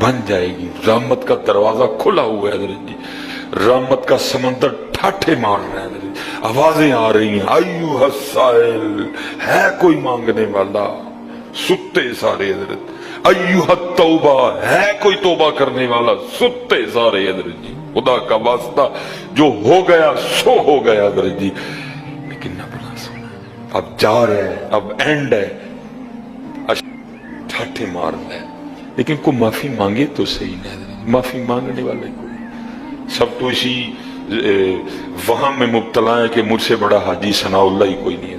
بن جائے گی. رحمت کا دروازہ کھلا ہوا ہے حضرت جی, رحمت کا سمندر ٹھاٹھے مار رہا ہے حضرت جی, آوازیں آ رہی ہیں ایوہ السائل, ہے کوئی مانگنے والا, ستے سارے حضرت. ایوہ التوبہ, ہے کوئی توبہ کرنے والا, ستے سارے حضرت جی. خدا کا واسطہ جو ہو گیا سو ہو گیا حضرت جی. لیکن نہ بنا سونا, اب جا رہے ہیں, اب اینڈ ہے, ٹھاٹھے مار رہا ہے. لیکن کوئی معافی مانگے تو صحیح نہ حضرت, معافی مانگنے والے کوئی. سب تو اسی وہاں میں مبتلا ہے کہ مجھ سے بڑا حاجی ثناء اللہ ہی کوئی نہیں ہے,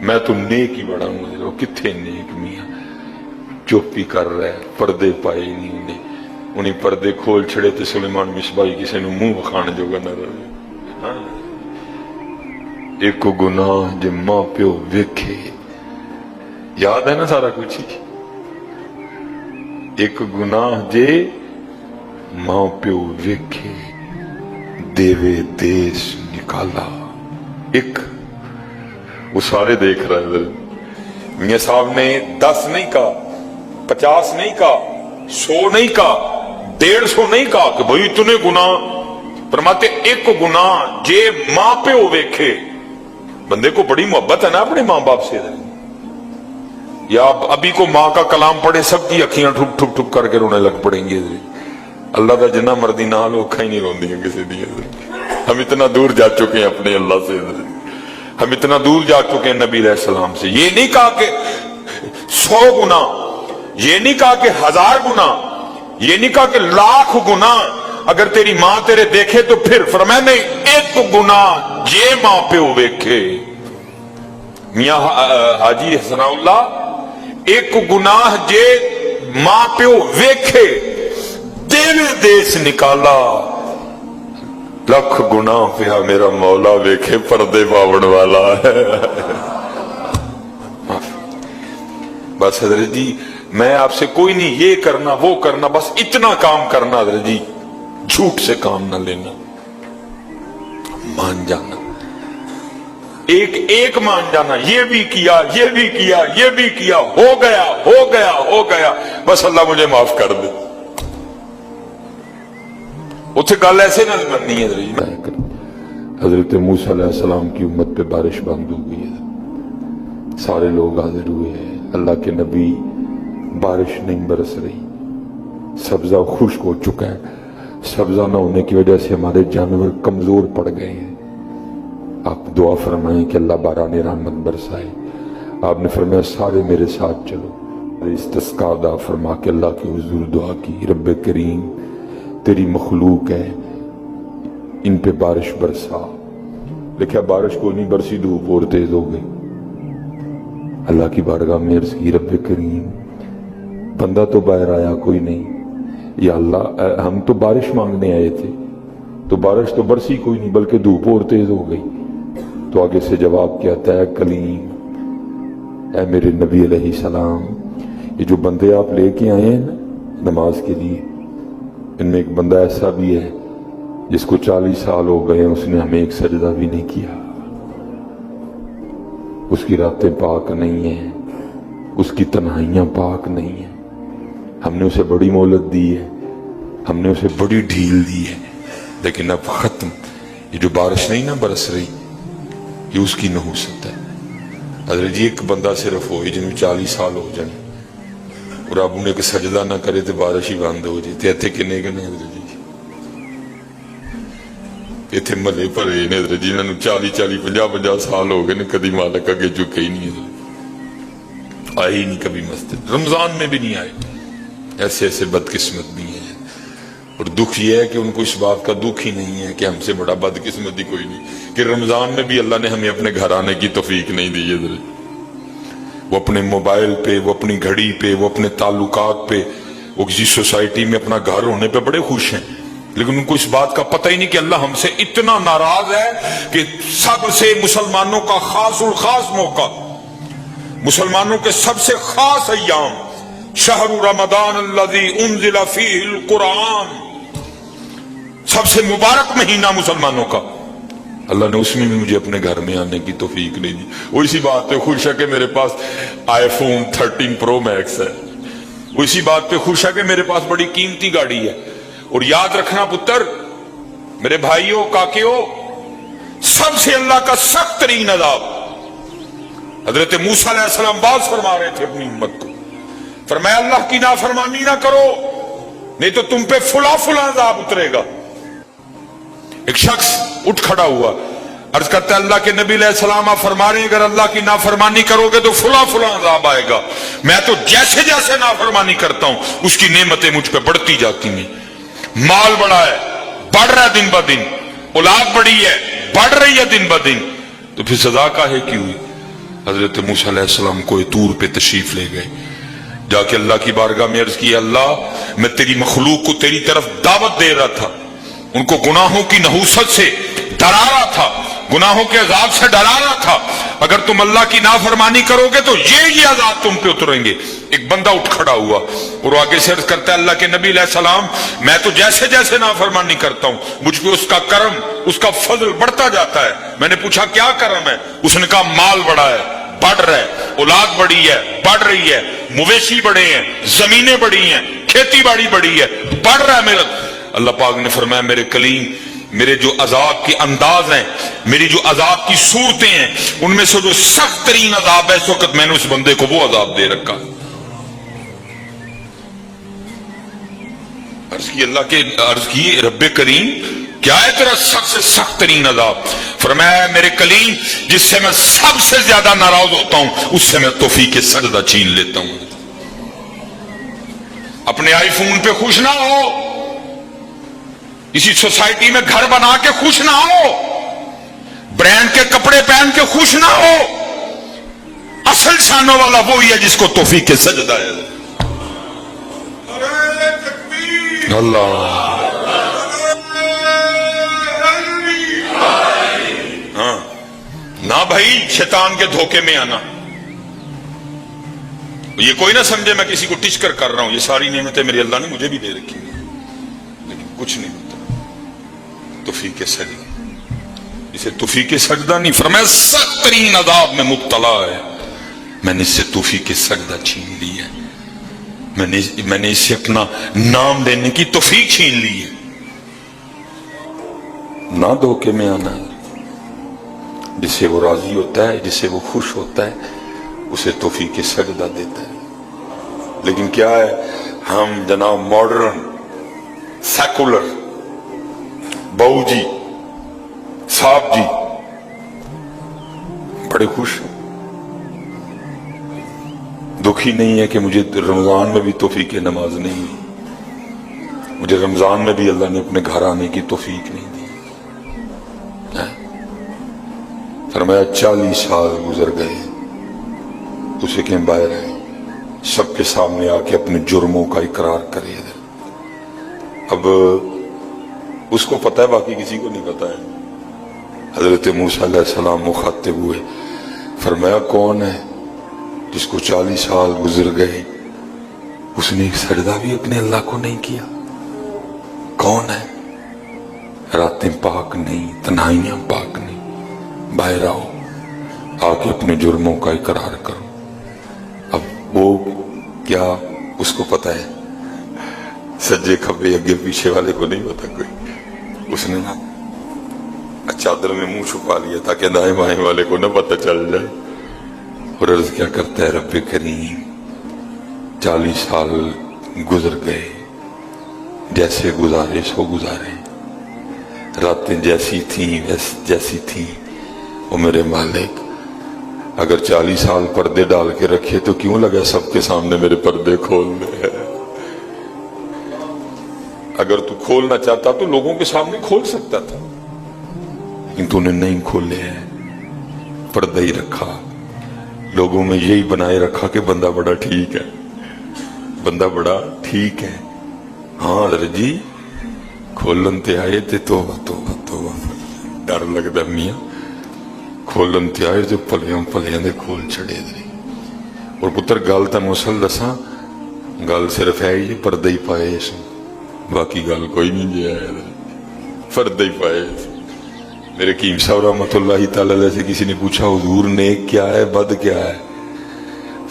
میں تو نیک ہی بڑا ہوں. کتنے نیک میاں, چپ ہی کر رہا ہے, پردے پائے نہیں انہیں پردے کھول چھڑے تو سلیمان مصباحی کسی نے منہ بخان جو گا نہ رہے. ایک گناہ جو ماں پیو ویکھے, یاد ہے نا سارا کچھ ہی. ایک گناہ جے ماں پیو ویکھے, دیوے دیس نکالا. ایک وہ سارے دیکھ رہے ہیں. میاں صاحب نے 10 نہیں کہا, 50 نہیں کہا, 100 نہیں کہا, 150 نہیں کہا کہ بھئی اتنے گناہ. فرماتے ایک گناہ جے ماں پہ ہو ویکھے. بندے کو بڑی محبت ہے نا اپنے ماں باپ سے, یا ابھی کو ماں کا کلام پڑھے سب کی اکھیاں ٹھپ ٹھپ ٹھپ کر کے رونے لگ پڑیں گے. اللہ کا جنہ مردی نہ لو اکھاں ہی نہیں روندی ہیں کسی دی. ہم اتنا دور جا چکے ہیں اپنے اللہ سے, ہم اتنا دور جا چکے ہیں نبی علیہ السلام سے. یہ نہیں کہا کہ 100 گنا, یہ نہیں کہا کہ 1000 گنا, یہ نہیں کہا کہ 1,00,000 گنا. اگر تیری ماں تیرے دیکھے تو پھر فرمایا نہیں, ایک گنا یہ ماں پہ ہو ویکھے. میاں حاجی ثناء اللہ, ایک گناہ جے ماں پہ ہو ویکھے, دیوے دیس نکالا. لکھ گناہ پہ میرا مولا ویکھے, پردے پاون والا ہے. بس حضرت جی میں آپ سے کوئی نہیں یہ کرنا وہ کرنا, بس اتنا کام کرنا حضرت جی, جھوٹ سے کام نہ لینا, مان جانا, ایک مان جانا. یہ بھی کیا, یہ بھی کیا, یہ بھی کیا, ہو گیا ہو گیا ہو گیا, بس اللہ مجھے معاف کر دے. اتھے گل ایسے نہ بننی ہے حضرت. حضرت موسیٰ علیہ السلام کی امت پہ بارش بند ہو گئی ہے, سارے لوگ حاضر ہوئے ہیں. اللہ کے نبی, بارش نہیں برس رہی, سبزہ خشک ہو چکا ہے. سبزہ نہ ہونے کی وجہ سے ہمارے جانور کمزور پڑ گئے ہیں. آپ دعا فرمائیں کہ اللہ باران رحمت برسائے. آپ نے فرمایا سارے میرے ساتھ چلو. استسقا ادا فرما کے اللہ کے حضور دعا کی, رب کریم تیری مخلوق ہے, ان پہ بارش برسا. لکھا بارش کو نہیں برسی, دھوپ اور تیز ہو گئی. اللہ کی بارگاہ میں عرض کی, رب کریم بندہ تو باہر آیا کوئی نہیں, یا اللہ ہم تو بارش مانگنے آئے تھے, تو بارش تو برسی کوئی نہیں بلکہ دھوپ اور تیز ہو گئی. تو آگے سے جواب کیا تھا, اے کلیم, اے میرے نبی علیہ السلام, یہ جو بندے آپ لے کے آئے ہیں نا نماز کے لیے, ان میں ایک بندہ ایسا بھی ہے جس کو 40 سال ہو گئے, اس نے ہمیں ایک سجدہ بھی نہیں کیا. اس کی راتیں پاک نہیں ہیں, اس کی تنہائیاں پاک نہیں ہیں. ہم نے اسے بڑی مہلت دی ہے, ہم نے اسے بڑی ڈھیل دی ہے, لیکن اب ختم. یہ جو بارش نہیں نہ برس رہی, یہ اس کی نحوست ہے. حضرت جی ایک بندہ صرف ہوئے جن میں 40 سال ہو جائیں اور اب انہیں کہ سجدہ نہ کرے تو بارش ہی بند ہو جائے. ایتھے کنے کنے حضرت جی, ایتھے ملے پڑے نے حضرت جی, انہوں نے 40-50 سال ہو گئے نے, کدی مالک اگے چکے ہی نہیں, آئے ہی نہیں کبھی مسجد, رمضان میں بھی نہیں آئے. ایسے ایسے بدقسمت بھی ہیں. اور دکھ یہ ہے کہ ان کو اس بات کا دکھ ہی نہیں ہے کہ ہم سے بڑا بدقسمت ہی کوئی نہیں کہ رمضان میں بھی اللہ نے ہمیں اپنے گھر آنے کی توفیق نہیں دی ہے. وہ اپنے موبائل پہ, وہ اپنی گھڑی پہ, وہ اپنے تعلقات پہ, وہ کسی سوسائٹی میں اپنا گھر ہونے پہ بڑے خوش ہیں, لیکن ان کو اس بات کا پتہ ہی نہیں کہ اللہ ہم سے اتنا ناراض ہے کہ سب سے مسلمانوں کا خاص الخاص موقع, مسلمانوں کے سب سے خاص ایام, شہر رمضان الذی انزل فیہ القرآن, سب سے مبارک مہینہ مسلمانوں کا, اللہ نے اس میں بھی مجھے اپنے گھر میں آنے کی توفیق نہیں دی. وہ اسی بات پہ خوش ہے کہ میرے پاس آئی فون 13 پرو میکس ہے, وہ اسی بات پہ خوش ہے کہ میرے پاس بڑی قیمتی گاڑی ہے. اور یاد رکھنا پتر، میرے بھائیوں کاکیوں، سب سے اللہ کا سخت ترین عذاب، حضرت موسیٰ علیہ السلام بات فرما رہے تھے اپنی امت کو، فرمایا اللہ کی نافرمانی نہ کرو نہیں تو تم پہ فلاں فلاں عذاب اترے گا. ایک شخص اٹھ کھڑا ہوا، عرض کرتا ہے اللہ کے نبی علیہ السلام آپ فرما رہے ہیں اگر اللہ کی نافرمانی کرو گے تو فلاں فلاں عذاب آئے گا. میں تو جیسے جیسے نافرمانی کرتا ہوں اس کی نعمتیں مجھ پہ بڑھتی جاتی ہیں. مال بڑا ہے، بڑھ رہا ہے دن بہ دن، اولاد بڑی ہے، بڑھ رہی ہے دن بہ دن، تو پھر سزا کاہے کی ہوئی؟ حضرت موسیٰ علیہ السلام کوہ طور پہ تشریف لے گئے، جا کے اللہ کی بارگاہ میں عرض کی اللہ میں تیری مخلوق کو تیری طرف دعوت دے رہا تھا، ان کو گناہوں کی نحوست سے ڈرا رہا تھا، گناہوں کے عذاب سے ڈرا رہا تھا، اگر تم اللہ کی نافرمانی کرو گے تو یہ عذاب تم پہ اتریں گے. ایک بندہ اٹھ کھڑا ہوا اور آگے سے عرض کرتا ہے اللہ کے نبی علیہ السلام میں تو جیسے جیسے نافرمانی کرتا ہوں مجھ پہ اس کا کرم، اس کا فضل بڑھتا جاتا ہے. میں نے پوچھا کیا کرم ہے؟ اس نے کہا مال بڑا ہے، بڑھ رہا ہے، اولاد بڑی ہے، بڑھ رہی ہے، مویشی بڑے ہیں، زمینیں بڑی ہیں، کھیتی باڑی بڑی ہے، بڑھ رہا ہے میرا. اللہ پاک نے فرمایا میرے کلیم، میرے جو عذاب کے انداز ہیں، میری جو عذاب کی صورتیں ہیں، ان میں سے جو سخت ترین عذاب ہے اس وقت میں نے اس بندے کو وہ عذاب دے رکھا. عرض کی رب کریم کیا ہے تیرا سخت سے سخت ترین عذاب؟ فرمایا میرے کلیم جس سے میں سب سے زیادہ ناراض ہوتا ہوں اس سے میں توفیق سجدہ چھین لیتا ہوں. اپنے آئی فون پہ خوش نہ ہو، اسی سوسائٹی میں گھر بنا کے خوش نہ ہو، برانڈ کے کپڑے پہن کے خوش نہ ہو. اصل شانوں والا وہی ہے جس کو توفیق سجدہ ہے. اللہ ہاں نہ بھائی شیطان کے دھوکے میں آنا. یہ کوئی نہ سمجھے میں کسی کو ٹچ کر رہا ہوں، یہ ساری نعمتیں میری اللہ نے مجھے بھی دے رکھی ہیں، لیکن کچھ نہیں ہوتا. توفیق سجدہ، اسے توفیق سجدہ نہیں فرمایا سخت ترین عذاب میں مبتلا ہے، میں نے اس سے توفیق سجدہ چھین لی ہے، میں نے اسے اپنا نام لینے کی توفیق چھین لی ہے. نہ دھوکے میں آنا ہے، جس سے وہ راضی ہوتا ہے، جس سے وہ خوش ہوتا ہے اسے توفیق سجدہ دیتا ہے. لیکن کیا ہے ہم جناب ماڈرن سیکولر بہو جی صاحب جی بڑے خوش ہیں. دکھی نہیں ہے کہ مجھے رمضان میں بھی توفیق نماز نہیں دی، مجھے رمضان میں بھی اللہ نے اپنے گھر آنے کی توفیق نہیں دی. فرمایا 40 سال گزر گئے، اسے کہ باہر ہے سب کے سامنے آ کے اپنے جرموں کا اقرار کرے. اب اس کو پتا ہے، باقی کسی کو نہیں پتا ہے. حضرت موسیٰ علیہ السلام مخاطب ہوئے، فرمایا کون ہے جس کو 40 سال گزر گئے اس نے ایک سجدہ بھی اپنے اللہ کو نہیں کیا؟ کون ہے؟ راتیں پاک نہیں، تنہائیاں پاک نہیں، باہر آؤ آ کے اپنے جرموں کا اقرار کرو. اب وہ کیا اس کو پتا ہے؟ سجے کھبے اگے پیچھے والے کو نہیں پتا کوئی. اس نے نا چادر میں منہ چھپا لیا تاکہ دائیں بائیں والے کو نہ پتہ چل جائے. اور عرض کیا کرتا ہے رب کریم 40 سال گزر گئے، جیسے گزارے سو گزارے، راتیں جیسی تھیں جیسی تھیں. وہ میرے مالک اگر 40 سال پردے ڈال کے رکھے تو کیوں لگا سب کے سامنے میرے پردے کھولنے ہیں؟ اگر تو کھولنا چاہتا تو لوگوں کے سامنے کھول سکتا تھا، لیکن تو نے نہیں کھولے ہیں، پردہ ہی رکھا. لوگوں میں یہی بنائے رکھا کہ بندہ بڑا ٹھیک ہے، بندہ بڑا ٹھیک ہے. ہاں حضرت جی کھولن تے آئے تے توبہ توبہ توبہ، ڈر لگتا میاں کھولن تے آئے جو پلیاں دے کھول چھڑے دے. اور پتر گل تن مسل دساں، گل صرف ہے یہ پردہ ہی پائے اس، باقی گل کوئی نہیں جی ہے، پردہ ہی پائے. میرے قیم صاحب رحمۃ اللہ تعالی علیہ سے کسی نے پوچھا حضور نیک کیا ہے بد کیا ہے؟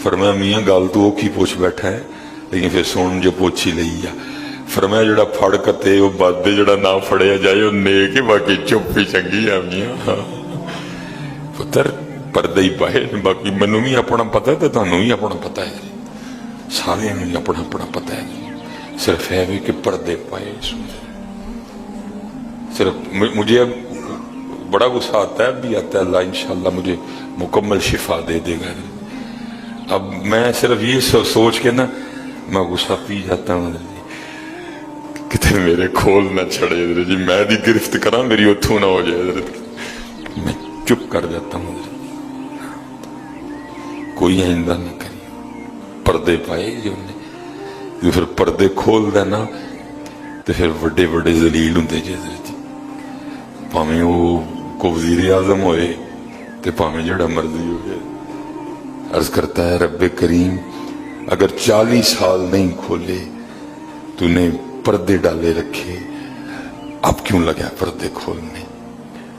فرمایا میاں گل تو وہ کی پوچھ بیٹھا ہے، لیکن پھر سن جو پوچھی لئی آ فرمایا جڑا پھڑ کتے وہ بد جڑا نہ پھڑیا جائے وہ نیک ہی باقی چپ ہی چنگی آ میاں پتر پردے ہی پائے باقی مینوں بھی اپنا پتہ ہے تے تانوں بھی اپنا پتہ ہے سارے اپنا اپنا پتہ ہے صرف ہے بھی کہ پردے پائے صرف مجھے اب بڑا غصہ آتا ہے بھی آتا ہے اللہ انشاءاللہ مجھے مکمل شفا دے دے گا اب میں صرف یہ سوچ کے نا میں غصہ پی جاتا ہوں کتنے میرے کھول نہ چھڑے جی میں دی گرفت کرا میری اتھو نہ ہو جائے میں چپ کر جاتا ہوں کوئی آئندہ نہ کری پردے پائے جو پھر پردے کھول دینا تو پھر بڑے بڑے ذلیل ہوں جی پاویں وہ کو وزیر اعظم ہوئے تو پاویں جڑا مرضی ہوئے عرض کرتا ہے رب کریم اگر 40 سال نہیں کھولے تو نے پردے ڈالے رکھے اب کیوں لگا پردے کھولنے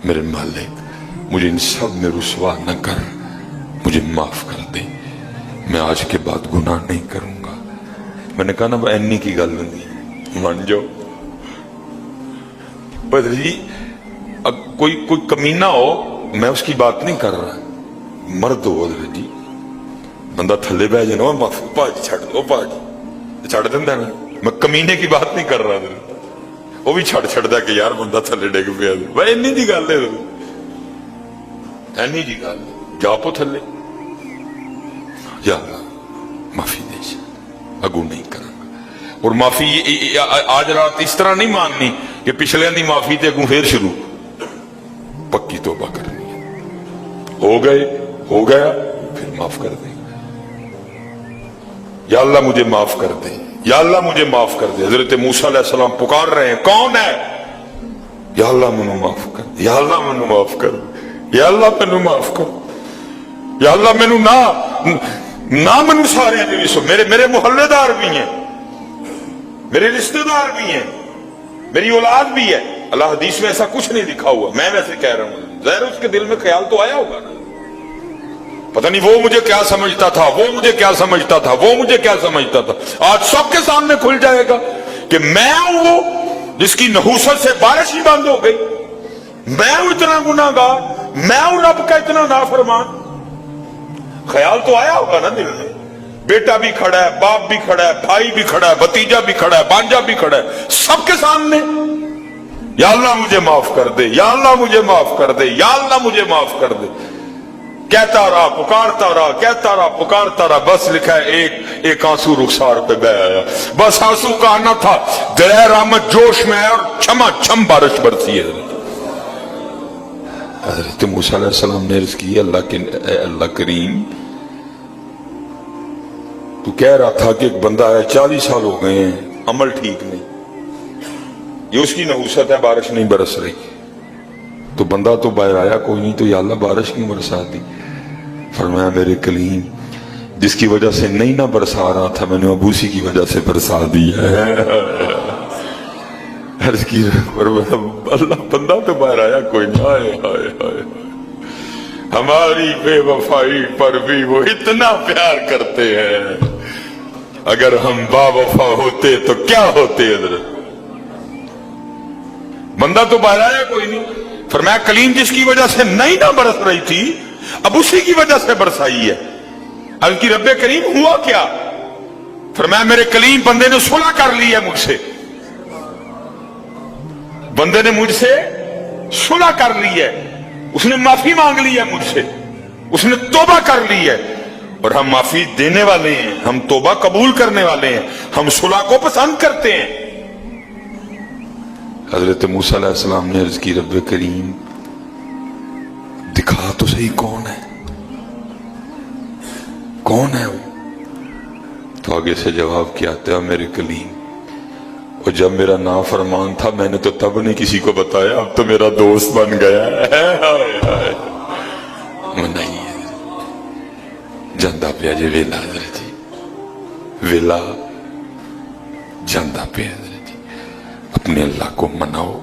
میرے مالک مجھے ان سب میں رسوا نہ کر مجھے معاف کر دے میں آج کے بعد گناہ نہیں کروں گا میں نے کہا نا اینی کی گل نہیں مان جاؤ بدر جی کوئی کمینہ ہو میں اس کی بات نہیں کر رہا مرد ہو بدر جی بندہ تھلے بہ جانا پاجی چھڑ دو پاجی چھڑ دینا نا میں کمینے کی بات نہیں کر رہا وہ بھی چھڑ دا کہ یار بندہ تھلے ڈگ پیا بھائی اینی دی گل ہے اینی جی گل جا پو تھلے یا معافی دے اگو نہیں کروں گا اور معافی آج رات اس طرح نہیں ماننی کہ پچھلے دی معافی تے اگوں پھر شروع پکی توبہ کرنی ہے ہو گیا پھر معاف کر دیں یا اللہ مجھے معاف کر دے یا اللہ مجھے معاف کر دے حضرت موسیٰ علیہ السلام پکار رہے ہیں کون ہے یا اللہ مجھے معاف کر دے یا اللہ مجھے معاف کر دے یا اللہ مجھے معاف کر دے یا اللہ نہ منو سارے ہیں میرے محلے دار بھی ہیں میرے رشتہ دار بھی ہیں میری اولاد بھی ہے اللہ حدیث میں ایسا کچھ نہیں لکھا ہوا میں ویسے کہہ رہا ہوں ظاہر اس کے دل میں خیال تو آیا ہوگا نا پتہ نہیں وہ مجھے کیا سمجھتا تھا وہ مجھے کیا سمجھتا تھا وہ مجھے کیا سمجھتا تھا آج سب کے سامنے کھل جائے گا کہ میں ہوں وہ جس کی نحوست سے بارش ہی بند ہو گئی میں ہوں اتنا گناہگار میں ہوں رب کا اتنا نافرمان خیال تو آیا ہوگا نا دل میں بیٹا بھی کھڑا ہے باپ بھی کھڑا ہے بھائی بھی کھڑا ہے بھتیجا بھی کھڑا ہے بانجا بھی کھڑا ہے سب کے سامنے یا اللہ مجھے معاف کر دے یا اللہ مجھے معاف کر دے یا اللہ مجھے معاف کر دے کہتا رہا پکارتا رہا کہتا رہا پکارتا رہا بس لکھا ہے ایک آنسو رخسار پہ بہ آیا بس آنسو کا آنا تھا دلیر رحمت جوش میں ہے اور چھما چھم بارش برسی ہے حضرت موسیٰ علیہ السلام نے عرض کی اللہ کریم تو کہہ رہا تھا کہ ایک بندہ ہے 40 سال ہو گئے ہیں عمل ٹھیک نہیں یہ اس کی نحوست ہے بارش نہیں برس رہی تو بندہ تو باہر آیا کوئی نہیں تو یا اللہ بارش کیوں برسا دی فرمایا میرے کلیم جس کی وجہ سے نہیں نہ برسا رہا تھا میں نے ابوسی کی وجہ سے برسا دیا عرض کی اللہ بندہ تو باہر آیا کوئی نہیں ہائے ہائے ہائے ہماری بے وفائی پر بھی وہ اتنا پیار کرتے ہیں اگر ہم با وفا ہوتے تو کیا ہوتے حضرت بندہ تو باہر آیا کوئی نہیں فرمایا کلیم جس کی وجہ سے نہیں نہ برس رہی تھی اب اسی کی وجہ سے برسائی ہے عرض کی رب کریم ہوا کیا فرمایا میرے کلیم بندے نے صلح کر لی ہے مجھ سے بندے نے مجھ سے صلح کر لی ہے اس نے معافی مانگ لی ہے مجھ سے اس نے توبہ کر لی ہے اور ہم معافی دینے والے ہیں ہم توبہ قبول کرنے والے ہیں ہم صلح کو پسند کرتے ہیں حضرت موسیٰ علیہ السلام نے عرض کی رب کریم دکھا تو صحیح کون ہے وہ تو آگے سے جواب کیا آتا ہے میرے کلیم اور جب میرا نافرمان تھا میں نے تو تب نہیں کسی کو بتایا اب تو میرا دوست بن گیا ہے نہیں جاندہ پیا جی ویلا حضرت جی ویلا جاندہ پیا حضرت جی اپنے اللہ کو مناؤ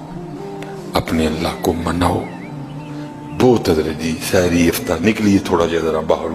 اپنے اللہ کو مناؤ بہت حضرت جی سحری افطار نکلی تھوڑا جا ذرا باہر